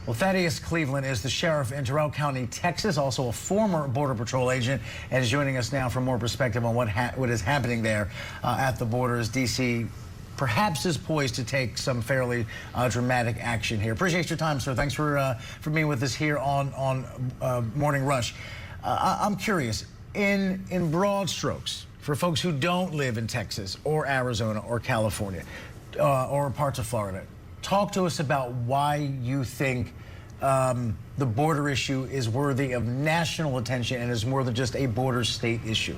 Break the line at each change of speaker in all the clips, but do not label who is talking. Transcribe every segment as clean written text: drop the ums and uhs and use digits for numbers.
Well, Thaddeus Cleveland is the sheriff in Terrell County, Texas, also a former Border Patrol agent, and is joining us now for more perspective on what is happening there at the border as D.C. perhaps is poised to take some fairly dramatic action here. Appreciate your time, sir. Thanks for being with us here on Morning Rush. I'm curious, in broad strokes, for folks who don't live in Texas or Arizona or California or parts of Florida, talk to us about why you think the border issue is worthy of national attention and is more than just a border state issue.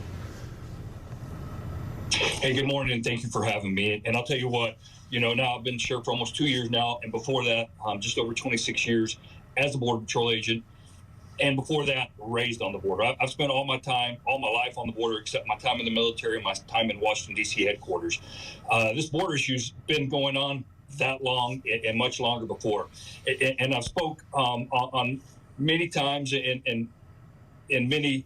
Hey, good morning, and thank you for having me. And I'll tell you what, now I've been sheriff for almost 2 years now, and before that, just over 26 years as a Border Patrol agent. And before that, raised on the border. I've spent all my life on the border, except my time in the military and my time in Washington, D.C. headquarters. This border issue's been going on that long and much longer before. And I've spoke on many times and in many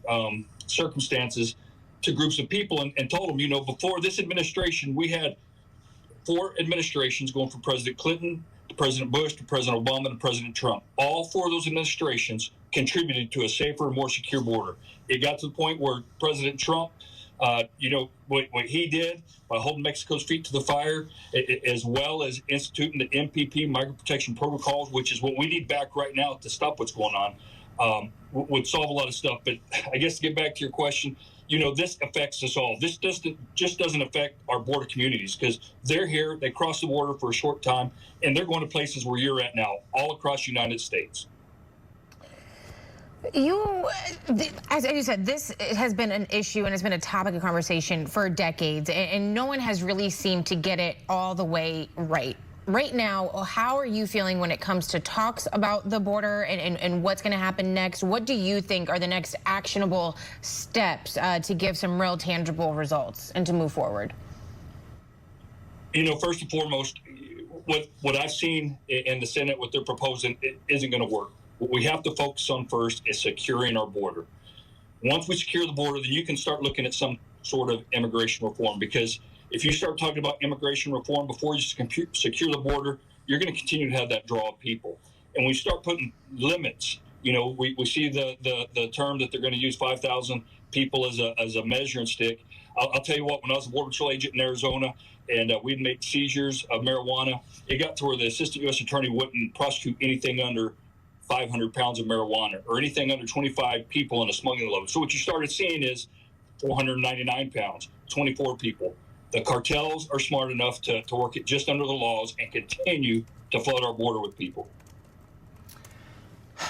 circumstances to groups of people and told them, before this administration, we had 4 administrations going from President Clinton to President Bush to President Obama to President Trump. All 4 of those administrations contributed to a safer, more secure border. It got to the point where President Trump, what he did by holding Mexico's feet to the fire, as well as instituting the MPP, Migrant Protection Protocols, which is what we need back right now to stop what's going on, would solve a lot of stuff. But I guess to get back to your question, this affects us all. This just doesn't affect our border communities because they're here, they cross the border for a short time, and they're going to places where you're at now, all across the United States.
As you said, this has been an issue and has been a topic of conversation for decades, and no one has really seemed to get it all the way right. Right now, how are you feeling when it comes to talks about the border and what's going to happen next? What do you think are the next actionable steps to give some real tangible results and to move forward?
First and foremost, what I've seen in the Senate, what they're proposing, it isn't going to work. What we have to focus on first is securing our border. Once we secure the border, then you can start looking at some sort of immigration reform, because if you start talking about immigration reform before you secure the border, you're going to continue to have that draw of people. And when you start putting limits, we see the term that they're going to use 5,000 people as a measuring stick. I'll tell you what, when I was a Border Patrol agent in Arizona and we'd make seizures of marijuana, it got to where the assistant U.S. attorney wouldn't prosecute anything under 500 pounds of marijuana or anything under 25 people in a smuggling load. So what you started seeing is 499 pounds, 24 people. The cartels are smart enough to work it just under the laws and continue to flood our border with people.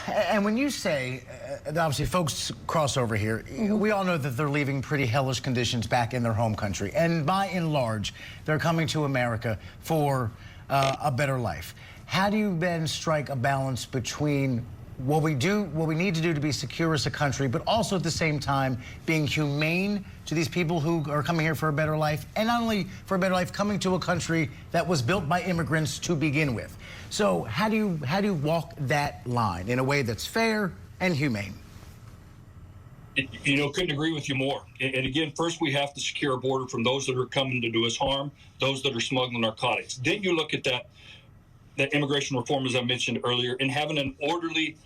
And when you say, obviously folks cross over here, we all know that they're leaving pretty hellish conditions back in their home country. And by and large, they're coming to America for a better life. How do you then strike a balance between what we need to do to be secure as a country, but also at the same time being humane to these people who are coming here for a better life, and not only for a better life, coming to a country that was built by immigrants to begin with? So how do you walk that line in a way that's fair and humane?
Couldn't agree with you more. And again, first we have to secure our border from those that are coming to do us harm, those that are smuggling narcotics. Then you look at that immigration reform, as I mentioned earlier, and having an orderly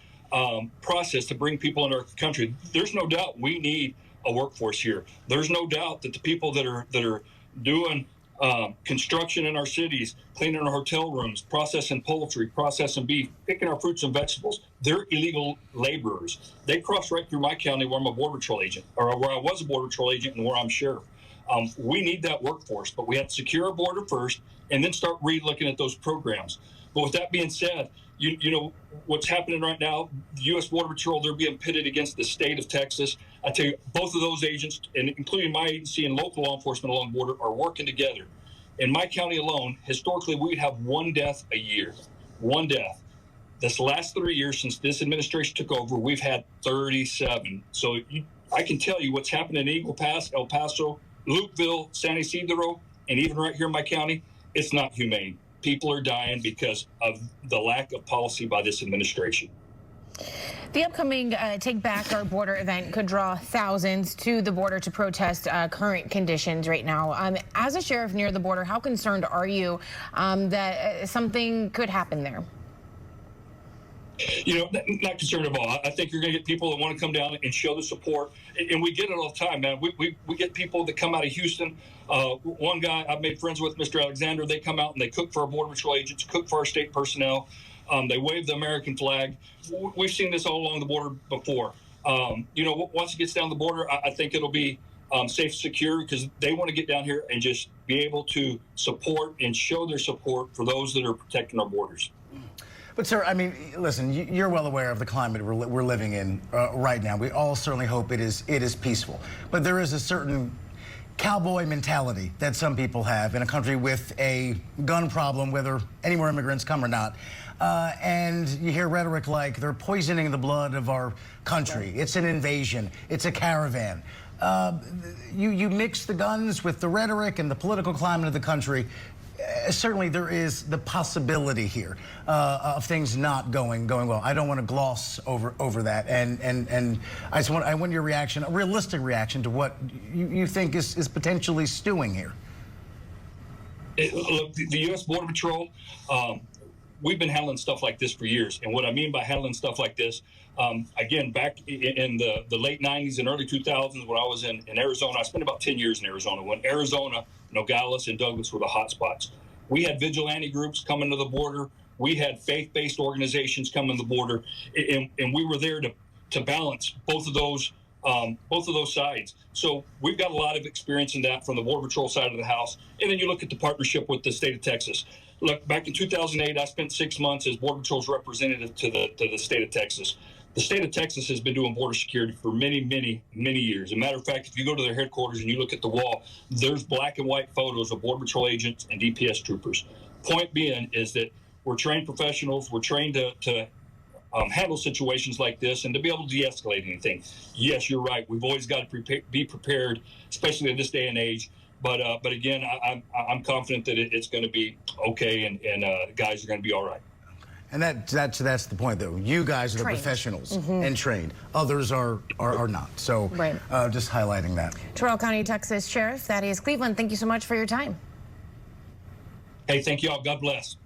process to bring people into our country. There's no doubt we need a workforce here. There's no doubt that the people that are doing construction in our cities, cleaning our hotel rooms, processing poultry, processing beef, picking our fruits and vegetables, they're illegal laborers. They cross right through my county where I'm a Border Patrol agent, or where I was a Border Patrol agent and where I'm sheriff. We need that workforce, but we have to secure our border first and then start re-looking at those programs. But with that being said, what's happening right now, the U.S. Border Patrol, they're being pitted against the state of Texas. I tell you, both of those agents, and including my agency and local law enforcement along the border, are working together. In my county alone, historically, we would have 1 death a year. 1 death. This last 3 years since this administration took over, we've had 37. So I can tell you what's happening in Eagle Pass, El Paso, Lukeville, San Isidro, and even right here in my county, it's not humane. People are dying because of the lack of policy by this administration.
The upcoming Take Back Our Border event could draw thousands to the border to protest current conditions right now. As a sheriff near the border, how concerned are you that something could happen there?
Not concerned at all. I think you're going to get people that want to come down and show the support, and we get it all the time, man. We get people that come out of Houston. One guy I've made friends with, Mr. Alexander, they come out and they cook for our Border Patrol agents, cook for our state personnel. They wave the American flag. We've seen this all along the border before. Once it gets down the border, I think it'll be safe, secure, because they want to get down here and just be able to support and show their support for those that are protecting our borders.
But, sir, I mean, listen, you're well aware of the climate we're living in right now. We all certainly hope it is peaceful. But there is a certain cowboy mentality that some people have in a country with a gun problem, whether any more immigrants come or not. And you hear rhetoric like they're poisoning the blood of our country. It's an invasion. It's a caravan. You mix the guns with the rhetoric and the political climate of the country. Certainly there is the possibility here of things not going well. I don't want to gloss over that, and I want your reaction, a realistic reaction to what you think is potentially stewing here.
Look, the U.S. Border Patrol, we've been handling stuff like this for years, and what I mean by handling stuff like this, again, back in the late 90s and early 2000s when I was in Arizona, I spent about 10 years in Arizona. When Arizona, Nogales, and Douglas were the hot spots. We had vigilante groups coming to the border. We had faith-based organizations coming to the border, and we were there to balance both of those sides. So we've got a lot of experience in that from the Border Patrol side of the house. And then you look at the partnership with the state of Texas. Look, back in 2008, I spent 6 months as Border Patrol's representative to the state of Texas. The state of Texas has been doing border security for many, many, many years. As a matter of fact, if you go to their headquarters and you look at the wall, there's black and white photos of Border Patrol agents and DPS troopers. Point being is that we're trained professionals. We're trained to handle situations like this and to be able to de-escalate anything. Yes, you're right. We've always got to be prepared, especially in this day and age. But again, I'm confident that it's going to be okay, and guys are going to be all right.
And that's the point, though. You guys are the professionals and trained. Others are not. So
right.
Just highlighting that.
Terrell County, Texas Sheriff Thaddeus Cleveland, thank you so much for your time.
Hey, thank you all. God bless.